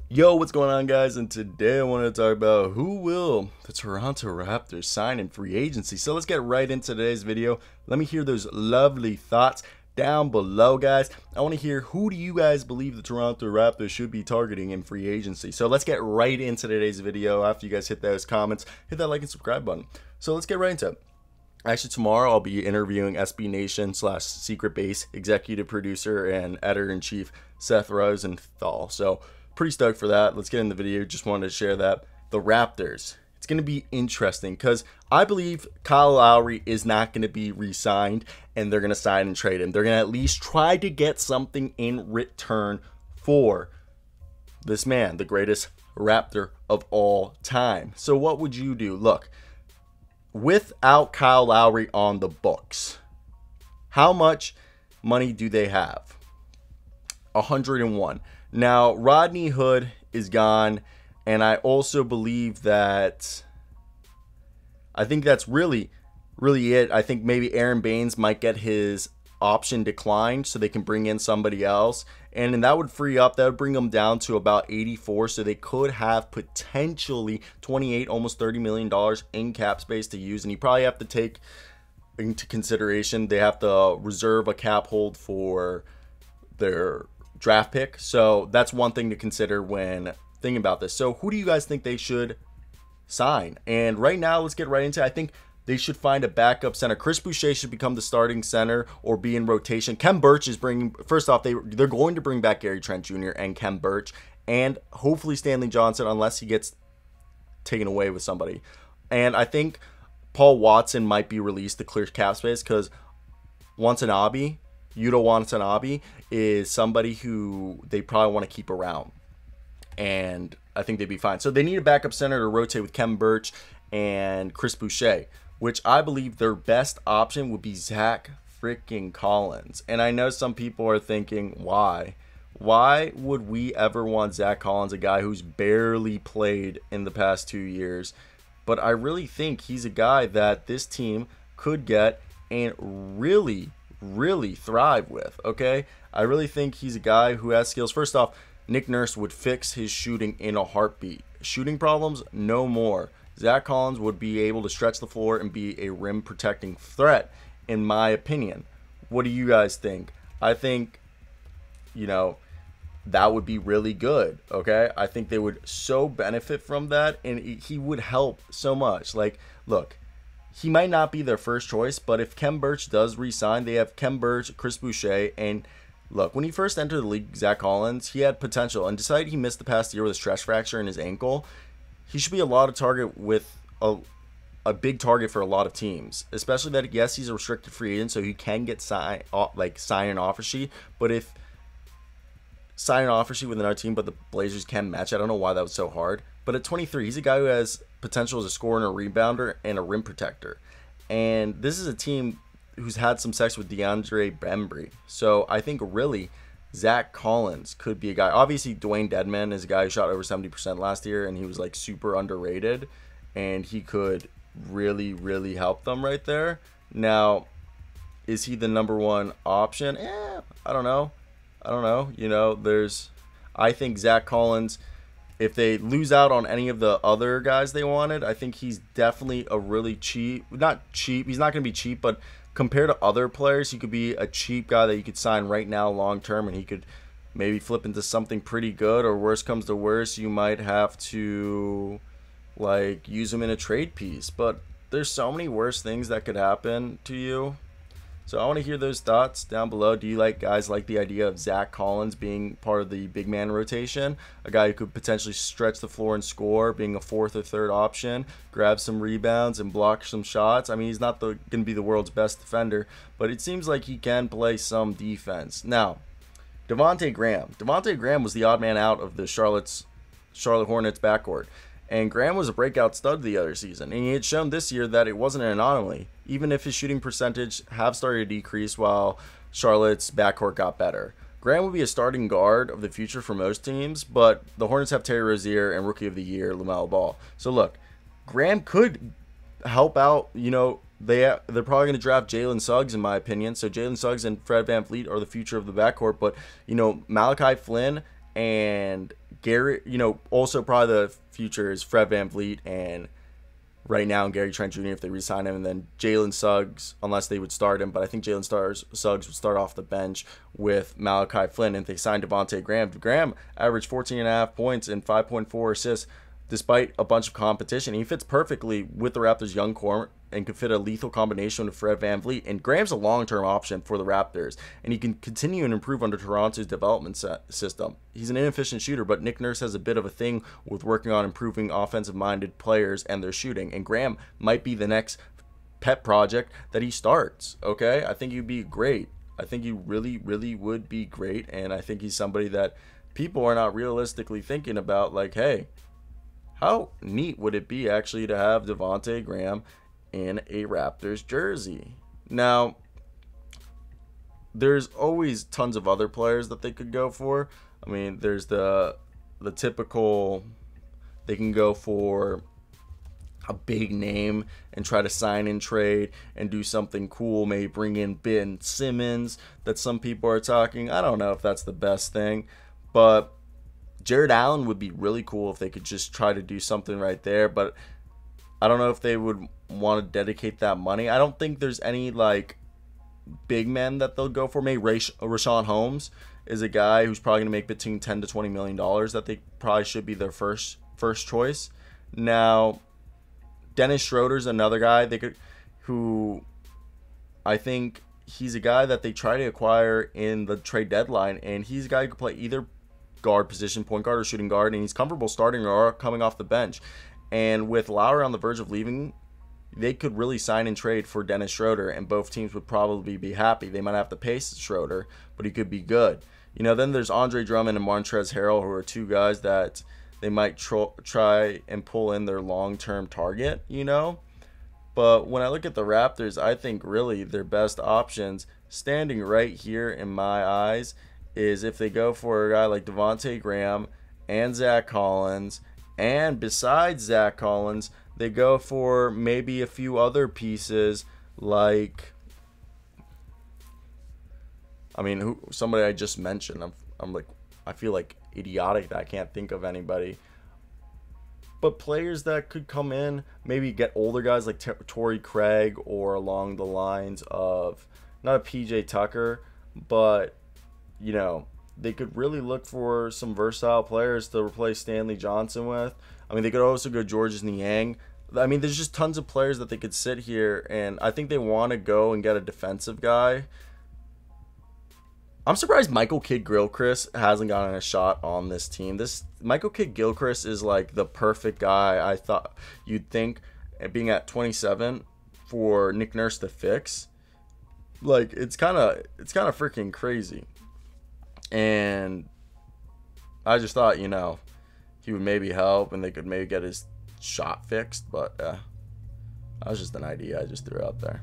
Yo, what's going on, guys? And today I want to talk about who will the Toronto Raptors sign in free agency. So let's get right into today's video. Let me hear those lovely thoughts down below, guys. I want to hear, who do you guys believe the Toronto Raptors should be targeting in free agency? So let's get right into today's video. After you guys hit those comments, hit that like and subscribe button. So let's get right into it. Actually, tomorrow I'll be interviewing SB Nation / Secret Base executive producer and editor-in-chief Seth Rosenthal. So pretty stoked for that. Let's get in the video. Just wanted to share that. The Raptors. It's going to be interesting because I believe Kyle Lowry is not going to be re-signed, and they're going to sign and trade him. They're going to at least try to get something in return for this man, the greatest Raptor of all time. So what would you do? Look, without Kyle Lowry on the books, how much money do they have? 101. Now, Rodney Hood is gone, and I also believe that I think that's really it. I think maybe Aaron Baines might get his option declined so they can bring in somebody else, and then that would free up, that would bring them down to about 84, so they could have potentially 28, almost $30 million in cap space to use. And you probably have to take into consideration they have to reserve a cap hold for their draft pick, so that's one thing to consider when thinking about this. So who do you guys think they should sign? And right now, let's get right into it. I think they should find a backup center. Chris Boucher should become the starting center or be in rotation. Kem Birch is bringing, first off, they're going to bring back Gary Trent Jr. and Kem Birch, and hopefully Stanley Johnson, unless he gets taken away with somebody. And I think Paul Watson might be released to clear cap space, because Yuta Watanabe is somebody who they probably want to keep around, and I think they'd be fine. So they need a backup center to rotate with Kem Birch and Chris Boucher, which I believe their best option would be Zach freaking Collins. And I know some people are thinking, why? Why would we ever want Zach Collins, a guy who's barely played in the past 2 years? But I really think he's a guy that this team could get and really thrive with. Okay, I really think he's a guy who has skills. First off, Nick Nurse would fix his shooting in a heartbeat. Shooting problems, no more. Zach Collins would be able to stretch the floor and be a rim protecting threat, in my opinion. What do you guys think? I think, that would be really good. Okay, I think they would so benefit from that, and he would help so much. Like, look, he might not be their first choice, but if Kem Birch does re-sign, they have Kem Birch, Chris Boucher, and look, when he first entered the league, Zach Collins, he had potential, and decided he missed the past year with a stress fracture in his ankle. He should be a lot of target with a big target for a lot of teams, especially that, yes, he's a restricted free agent, so he can get sign an offer sheet, but if sign an offer sheet with another team, but the Blazers can match, I don't know why that was so hard. But at 23, he's a guy who has potential as a scorer and a rebounder and a rim protector. And this is a team who's had some success with DeAndre Bembry. So I think really Zach Collins could be a guy. Obviously, Dwayne Dedman is a guy who shot over 70% last year, and he was like super underrated. And he could really help them right there. Now, is he the number one option? I don't know. I think Zach Collins, if they lose out on any of the other guys they wanted, I think he's definitely a really he's not going to be cheap, but compared to other players, he could be a cheap guy that you could sign right now long term, and he could maybe flip into something pretty good, or worst comes to worst, you might have to use him in a trade piece. But there's so many worse things that could happen to you. So I want to hear those thoughts down below. Do you guys like the idea of Zach Collins being part of the big man rotation? A guy who could potentially stretch the floor and score, being a fourth or third option, grab some rebounds and block some shots. I mean, he's not going to be the world's best defender, but it seems like he can play some defense. Now, Devonte Graham. Devonte Graham was the odd man out of the Charlotte Hornets backcourt. And Graham was a breakout stud the other season, and he had shown this year that it wasn't an anomaly, even if his shooting percentage have started to decrease while Charlotte's backcourt got better. Graham would be a starting guard of the future for most teams, but the Hornets have Terry Rozier and Rookie of the Year LaMelo Ball. So look, Graham could help out. They're probably going to draft Jalen Suggs, in my opinion. So Jalen Suggs and Fred VanVleet are the future of the backcourt, but Malachi Flynn and Gary, also probably the future is Fred VanVleet and right now Gary Trent Jr. if they re-sign him, and then Jalen Suggs, unless they would start him. But I think Suggs would start off the bench with Malachi Flynn. And if they sign Devonte Graham, Graham averaged 14.5 points and 5.4 assists despite a bunch of competition. He fits perfectly with the Raptors' young core and could fit a lethal combination with Fred VanVleet. And Graham's a long-term option for the Raptors, and he can continue and improve under Toronto's development system. He's an inefficient shooter, but Nick Nurse has a bit of a thing with working on improving offensive-minded players and their shooting, and Graham might be the next pet project that he starts, okay? I think he'd be great. I think he really, really would be great, and I think he's somebody that people are not realistically thinking about, like, hey, how neat would it be actually to have Devonte Graham in a Raptors jersey? Now, there's always tons of other players that they could go for. I mean, there's the typical, they can go for a big name and try to sign and trade and do something cool, maybe bring in Ben Simmons that some people are talking. I don't know if that's the best thing, but Jared Allen would be really cool if they could just try to do something right there, but I don't know if they would want to dedicate that money. I don't think there's any like big men that they'll go for. Maybe Rashawn Holmes is a guy who's probably going to make between $10 to $20 million that they probably should be their first choice. Now, Dennis Schroeder's another guy who I think he's a guy that they try to acquire in the trade deadline, and he's a guy who could play either guard position, point guard or shooting guard, and he's comfortable starting or coming off the bench. And with Lowry on the verge of leaving, they could really sign and trade for Dennis Schroeder, and both teams would probably be happy. They might have to pay Schroeder, but he could be good. Then there's Andre Drummond and Montrezl Harrell, who are two guys that they might try and pull in their long-term target, But when I look at the Raptors, I think really their best options, standing right here in my eyes, is if they go for a guy like Devonte Graham and Zach Collins, and besides Zach Collins, they go for maybe a few other pieces like, somebody I just mentioned. I feel like idiotic that I can't think of anybody. But players that could come in, maybe get older guys like Torrey Craig, or along the lines of, not a PJ Tucker, but they could really look for some versatile players to replace Stanley Johnson with. They could also go Georges Niang. There's just tons of players that they could sit here, and I think they want to go and get a defensive guy. I'm surprised Michael Kidd-Gilchrist hasn't gotten a shot on this team. Michael Kidd-Gilchrist is like the perfect guy, I thought you'd think, being at 27, for Nick Nurse to fix. Like, it's kind of freaking crazy. And I just thought, he would maybe help and they could maybe get his shot fixed. But that was just an idea I just threw out there.